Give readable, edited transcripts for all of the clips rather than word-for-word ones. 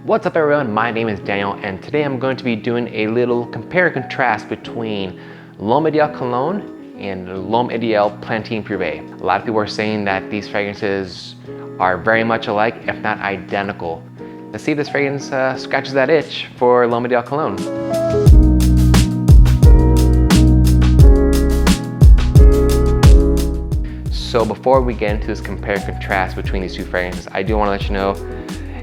What's up everyone, my name is Daniel and today I'm going to be doing a little compare and contrast between L'Homme Ideal Cologne and L'Homme Ideal Plantain Privé. A lot of people are saying that these fragrances are very much alike, if not identical. Let's see if this fragrance scratches that itch for L'Homme Ideal Cologne. So before we get into this compare and contrast between these two fragrances, I do want to let you know,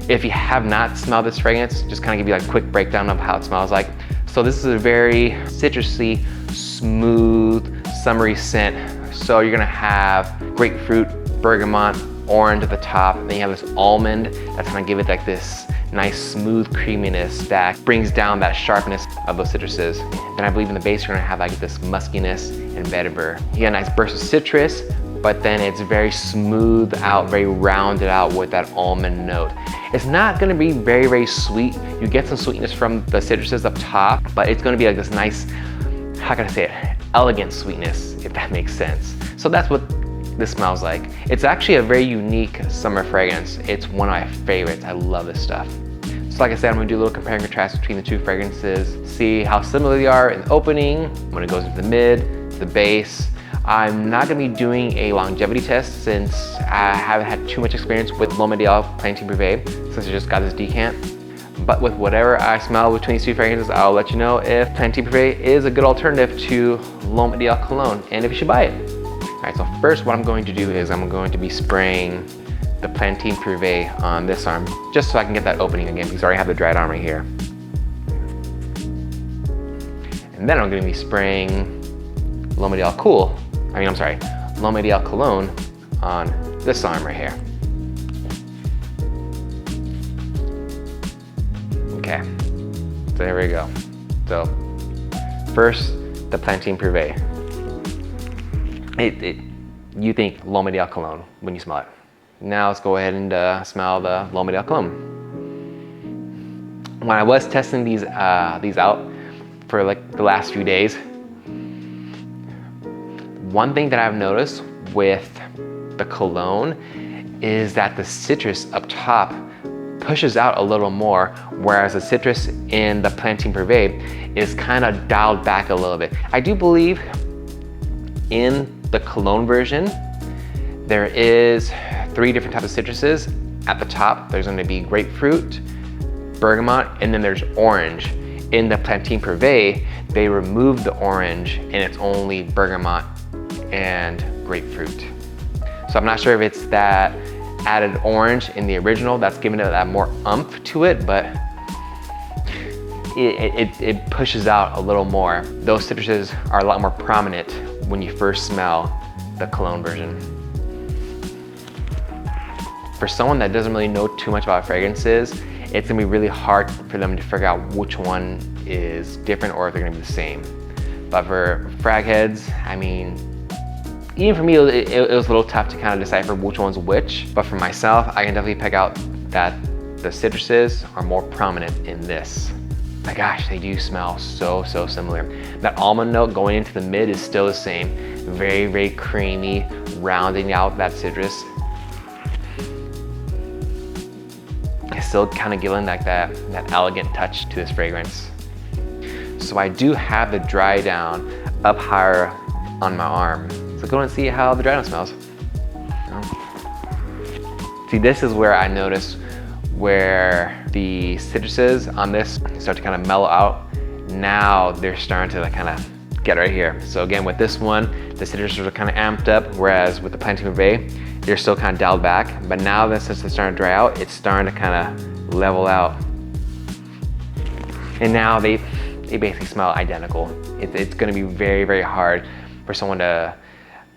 if you have not smelled this fragrance, just kind of give you like a quick breakdown of how it smells like. So this is a very citrusy, smooth, summery scent. So you're gonna have grapefruit, bergamot, orange at the top, and then you have this almond that's gonna give it like this nice smooth creaminess that brings down that sharpness of those citruses. Then I believe in the base you're gonna have like this muskiness and vetiver. You get a nice burst of citrus, but then it's very smooth out, very rounded out with that almond note. It's not gonna be very, very sweet. You get some sweetness from the citruses up top, but it's gonna be like this nice, how can I say it, elegant sweetness, if that makes sense. So that's what this smells like. It's actually a very unique summer fragrance. It's one of my favorites. I love this stuff. So like I said, I'm gonna do a little compare and contrast between the two fragrances, see how similar they are in the opening, when it goes into the mid, to the base. I'm not gonna be doing a longevity test since I haven't had too much experience with L'Homme Ideal Plantain Privé since I just got this decant. But with whatever I smell between these two fragrances, I'll let you know if Plantain Privé is a good alternative to L'Homme Ideal Cologne and if you should buy it. All right, so first what I'm going to do is I'm going to be spraying the Plantain Privé on this arm just so I can get that opening again because I already have the dried arm right here. And then I'm gonna be spraying L'Homme Ideal L'Homme Ideal Cologne on this arm right here. Okay, so there we go. So first, the Plantain Privé. You think L'Homme Ideal Cologne when you smell it. Now let's go ahead and smell the L'Homme Ideal Cologne. When I was testing these out for like the last few days, one thing that I've noticed with the cologne is that the citrus up top pushes out a little more, whereas the citrus in the Plantain Privé is kind of dialed back a little bit. I do believe in the cologne version, there is 3 different types of citruses. At the top, there's gonna be grapefruit, bergamot, and then there's orange. In the Plantain Privé, they removed the orange and it's only bergamot and grapefruit. So I'm not sure if it's that added orange in the original that's giving it that more oomph to it, but it pushes out a little more. Those citruses are a lot more prominent when you first smell the cologne version. For someone that doesn't really know too much about fragrances, it's gonna be really hard for them to figure out which one is different or if they're gonna be the same. But for frag heads, I mean, even for me, it was a little tough to kind of decipher which one's which, but for myself, I can definitely pick out that the citruses are more prominent in this. My gosh, they do smell so similar. That almond note going into the mid is still the same. Very, very creamy, rounding out that citrus. It's still kind of giving like that elegant touch to this fragrance. So I do have the dry down up higher on my arm. So go and see how the dry down smells. See, this is where I notice where the citruses on this start to kind of mellow out. Now they're starting to like kind of get right here. So again, with this one, the citruses are kind of amped up, whereas with the Plantain Privé, they're still kind of dialed back. But now that since it's starting to dry out, it's starting to kind of level out. And now they basically smell identical. It's gonna be very, very hard for someone to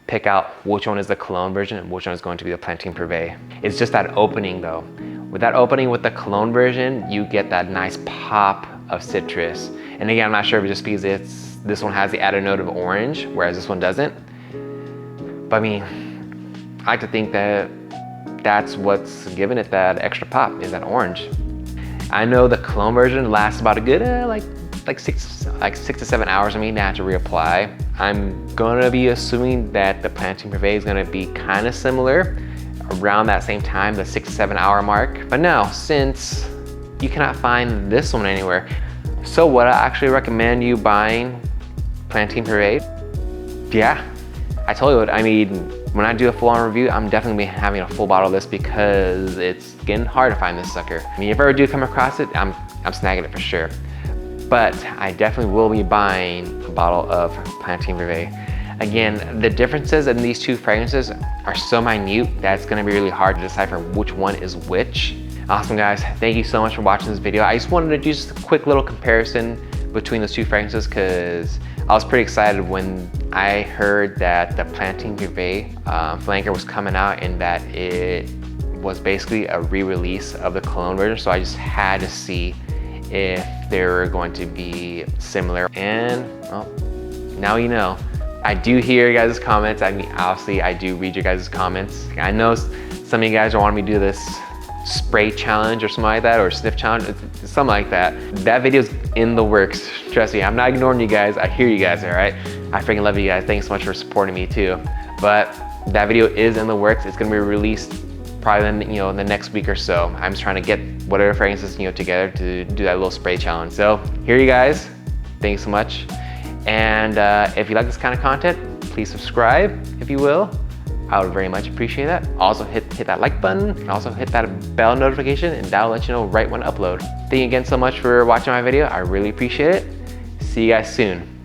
pick out which one is the cologne version and which one is going to be the Plantain Privé. It's just that opening though. With that opening with the cologne version, you get that nice pop of citrus. And again, I'm not sure if it's just because this one has the added note of orange, whereas this one doesn't. But I mean, I like to think that that's what's giving it that extra pop, is that orange. I know the cologne version lasts about a good like 6 to 7 hours for me to have to reapply. I'm gonna be assuming that the Plantain Privé is gonna be kind of similar, around that same time, the 6 to 7 hour mark. But now, since you cannot find this one anywhere. So would I actually recommend you buying Pantene Privé? Yeah, I totally would. I mean, when I do a full-on review, I'm definitely be having a full bottle of this because it's getting hard to find this sucker. I mean, if I ever do come across it, I'm snagging it for sure. But I definitely will be buying a bottle of Pantene Privé. Again, the differences in these two fragrances are so minute that it's gonna be really hard to decipher which one is which. Awesome guys, thank you so much for watching this video. I just wanted to do just a quick little comparison between those two fragrances because I was pretty excited when I heard that the Pantene Privé flanker was coming out and that it was basically a re-release of the cologne version. So I just had to see if they were going to be similar. And well, now you know. I do hear your guys' comments. I mean, obviously I do read your guys' comments. I know some of you guys are wanting me to do this spray challenge or something like that, or sniff challenge, something like that. That video's in the works. Trust me, I'm not ignoring you guys. I hear you guys, all right? I freaking love you guys. Thanks so much for supporting me too. But that video is in the works. It's gonna be released probably in the next week or so. I'm just trying to get whatever fragrances together to do that little spray challenge. So here you guys. Thanks so much. And if you like this kind of content, please subscribe if you will. I would very much appreciate that. Also hit that like button and also hit that bell notification and that'll let you know right when I upload. Thank you again so much for watching my video. I really appreciate it. See you guys soon.